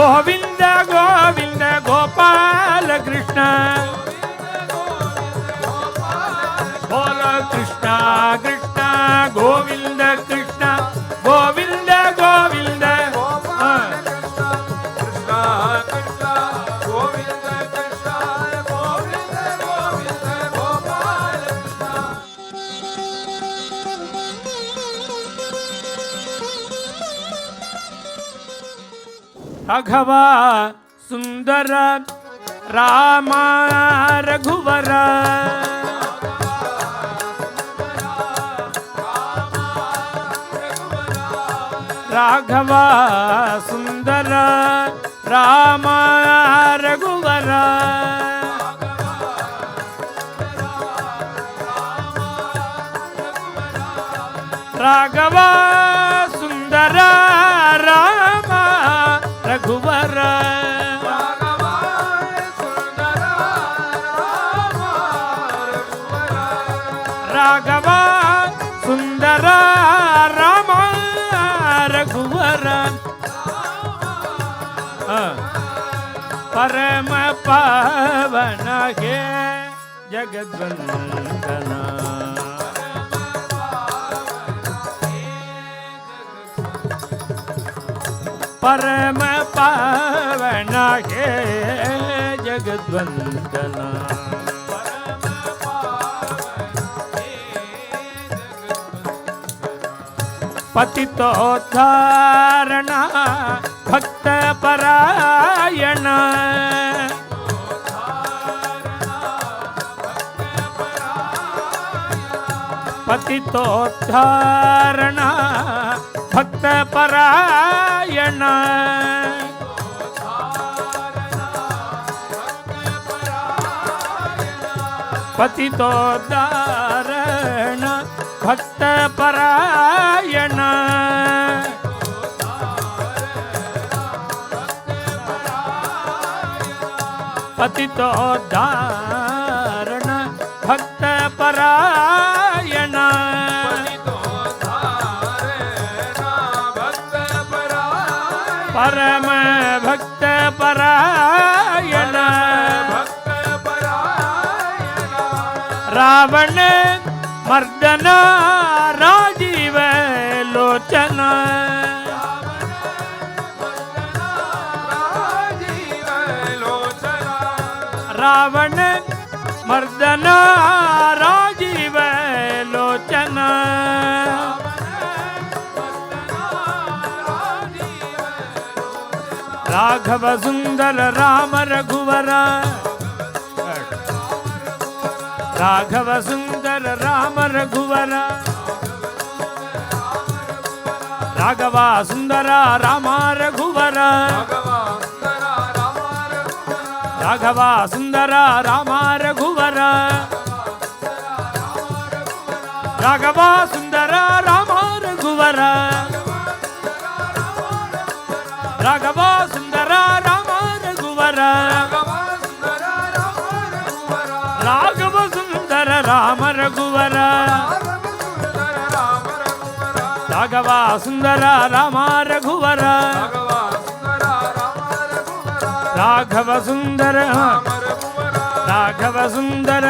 ಗೋವಿಂದ ಗೋವಿಂದ ಗೋಪಾಲ ಕೃಷ್ಣ ಬೋಲ ಕೃಷ್ಣ ಕೃಷ್ಣ ಗೋವಿಂದ ಕೃಷ್ಣ ಗೋವಿಂದ ಗೋವಿಂದ ರಾಘವ ಸುಂದರ ರಾಮ ರಘುವರ ರಾಘವ ಸುಂದರ ರಾಮ ರಘುವರ ರಾಘವ ಸುಂದರ ರಾಮ ರಘುವರ ರಾಘವ ಸುಂದರ ರಾಮ ರಘುವರ ಪರಮ ಪಾವನ ಹೇ ಜಗದ್ವಂದನ परम पावन हे जगद्वंदना पतितोद्धारणा भक्त परायण पतितोद्धारणा भक्त परायण पतितोद्धारण भक्त परायण पतितोद्धारण भक्त परायण परम भक्त परायण रावण मर्दन राजीव लोचन रावण मर्दन राजीव लोचन राघव सुंदर राम रघुवर राघव सुंदर राम रघुवर राघव सुंदर राम रघुवर राघव सुंदर राम रघुवर राघव सुंदर राम रघुवर राघव सुंदर राम रघुवर राघव सुंदर राम रघुवर राघव सुंदर राम रघुवर राघव सुंदर राघव सुंदर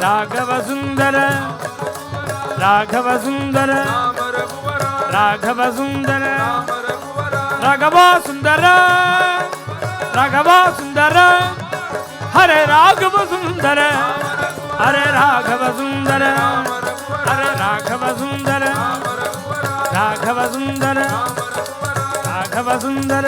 राघव सुंदर राघव सुंदर राघव सुंदर राघव सुंदर राघव सुंदर हरे राघव सुंदर हरे राघव सुंदर हरे राघव सुंदर राघव सुंदर राघव सुंदर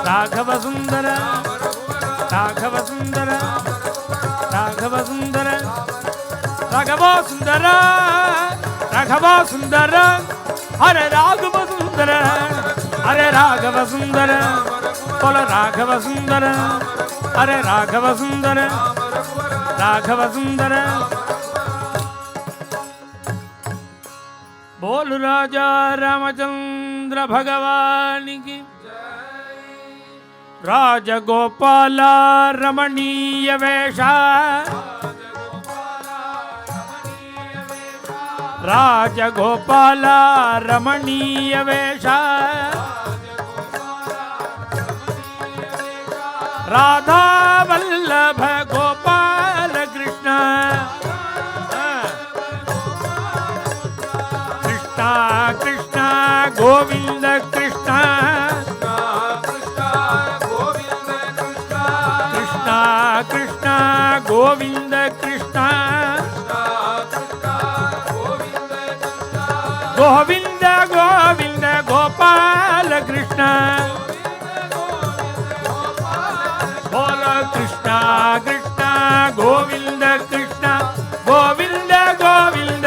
राघव सुंदर राघव सुंदर राघव सुंदर राघव सुंदर राघव सुंदर हरे राघव सुंदर हरे राघव सुंदर बोलो राघव सुंदर हरे राघव सुंदर राघव सुंदर बोल राजा रामचंद्र भगवान की राजगोपाल रमणीय वेशा राजगोपाल रमणीय वेशा राधा वल्लभ गोपाल कृष्ण कृष्ण कृष्ण गोविंद कृष्ण कृष्ण कृष्ण गोविंद कृष्ण गोविंद गोविंद गोपाल कृष्ण बोल कृष्ण कृष्ण गोविंद कृष्ण गोविंद गोविंद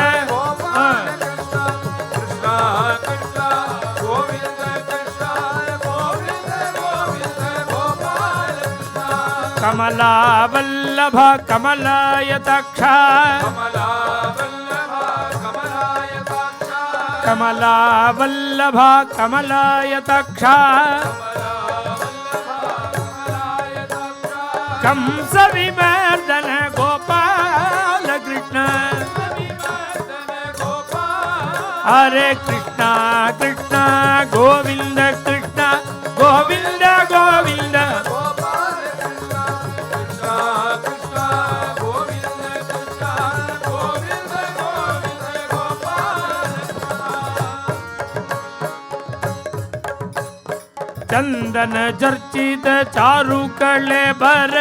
कमला वल्लभ कमलायताक्ष कमला वल्लभ कमलायताक्ष कंस विमर्दन गोपाल कृष्ण हरे कृष्ण कृष्ण गोविंद कृष्ण गोविंद गोविंद चंदन चर्चित चारु कलेबर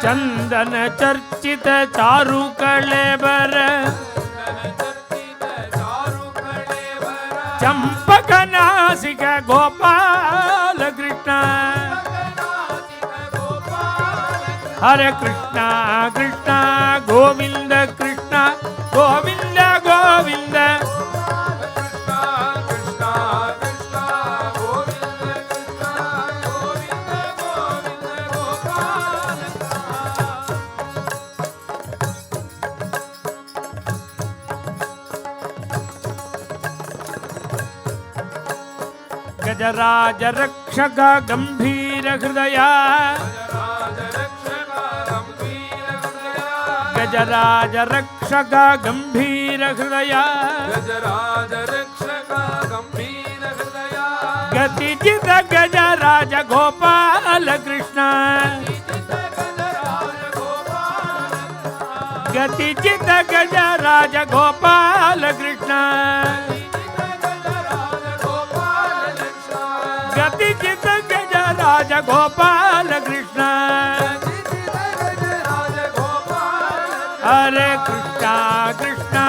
चंदन चर्चित चारु कलेबर चंपक नासिक गोपाल कृष्ण हरे कृष्ण कृष्ण गोविंद कृष्ण गोविंद गोविंद गजराज रक्षक गंभीर हृदया गजराज रक्षक गंभीर हृदया गतिजित गजराज गोपाल कृष्ण गतिजित गजराज गोपाल कृष्ण गतिजित गजराज गोपाल कृष्ण हरे कृष्ण कृष्ण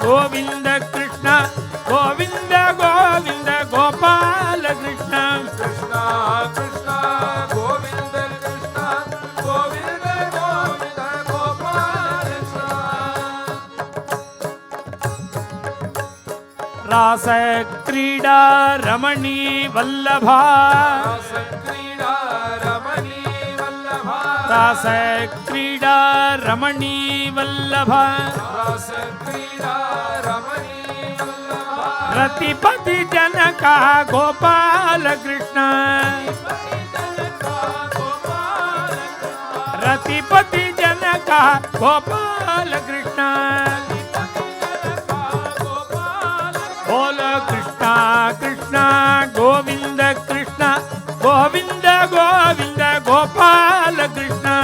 गोविंद कृष्ण गोविंद गोविंद गोपाल कृष्ण कृष्ण कृष्ण गोविंद कृष्ण गोविंद गोविंद गोपाल रास क्रीडा रमणी वल्लभा रास क्रीडा रमणी वल्लभा रतिपति जनका गोपाल कृष्ण रतिपति जनका गोपाल कृष्ण बोल कृष्ण कृष्ण गोविंद कृष्ण गोविंद गोविंद गोपाल कृष्ण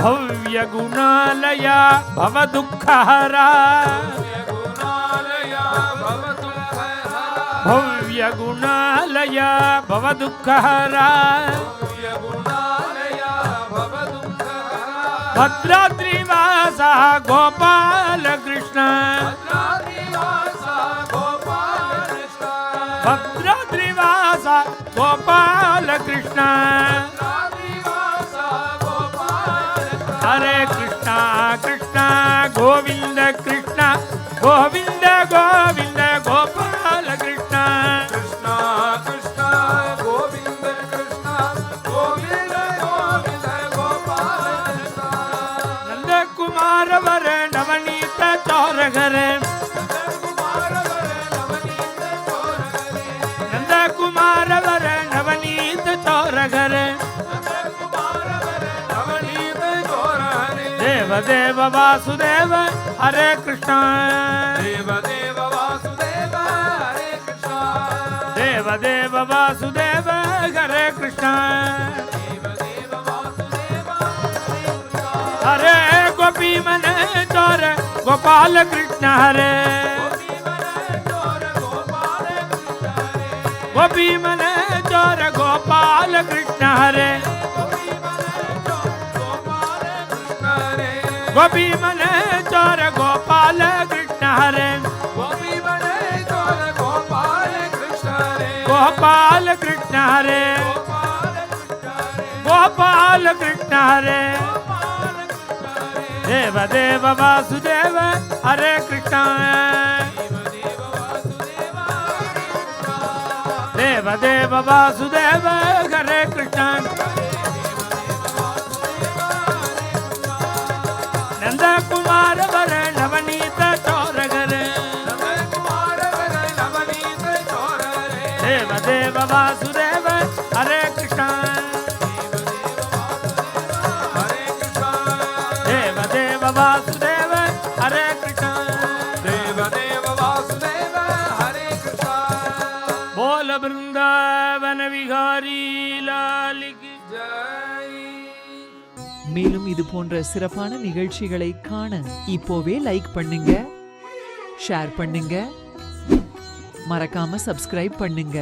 भव्य गुणालय भव दुःखहरा भव्य गुणालय भव दुःखहरा भद्राद्रिवास गोपाल कृष्ण भद्राद्रिवास गोपाल कृष्ण हरे कृष्ण कृष्ण गोविंद कृष्ण गोविंद गोविंद गोपाल कृष्ण कृष्ण कृष्ण गोविंद कृष्ण गोविंद गोविंद गोपाल नंद कुमार वर नवनीत चौरघर नंद कुमार वर नवनीत चौरघर देव वासुदेव हरे कृष्ण देव देव वासुदेव हरे कृष्ण देव देव वासुदेव हरे कृष्ण देव देव वासुदेव हरे कृष्ण हरे गोपी मन चोर गोपाल कृष्ण हरे गोपी मन चोर गोपाल कृष्ण हरे गोपी मन चोर गोपाल कृष्ण हरे गोपी मन चोर गोपाल कृष्ण हरे गोपाल कृष्ण हरे गोपाल कृष्ण हरे देव देव वासुदेव हरे कृष्ण देव देव वासुदेव हरे कृष्ण नंद कुमार वर नवनीत चोरगर देव देव वासुदेव हरे कृष्ण देव देव वासुदेव हरे कृष्ण देव देव वासुदेव हरे कृष्ण बोल वृंदावन विहारी लाल की जय மேலும் இது போன்ற சிறப்பான நிகழ்ச்சிகளை காண இப்போவே லைக் பண்ணுங்க, ஷேர் பண்ணுங்க, மறக்காம சப்ஸ்கிரைப் பண்ணுங்க.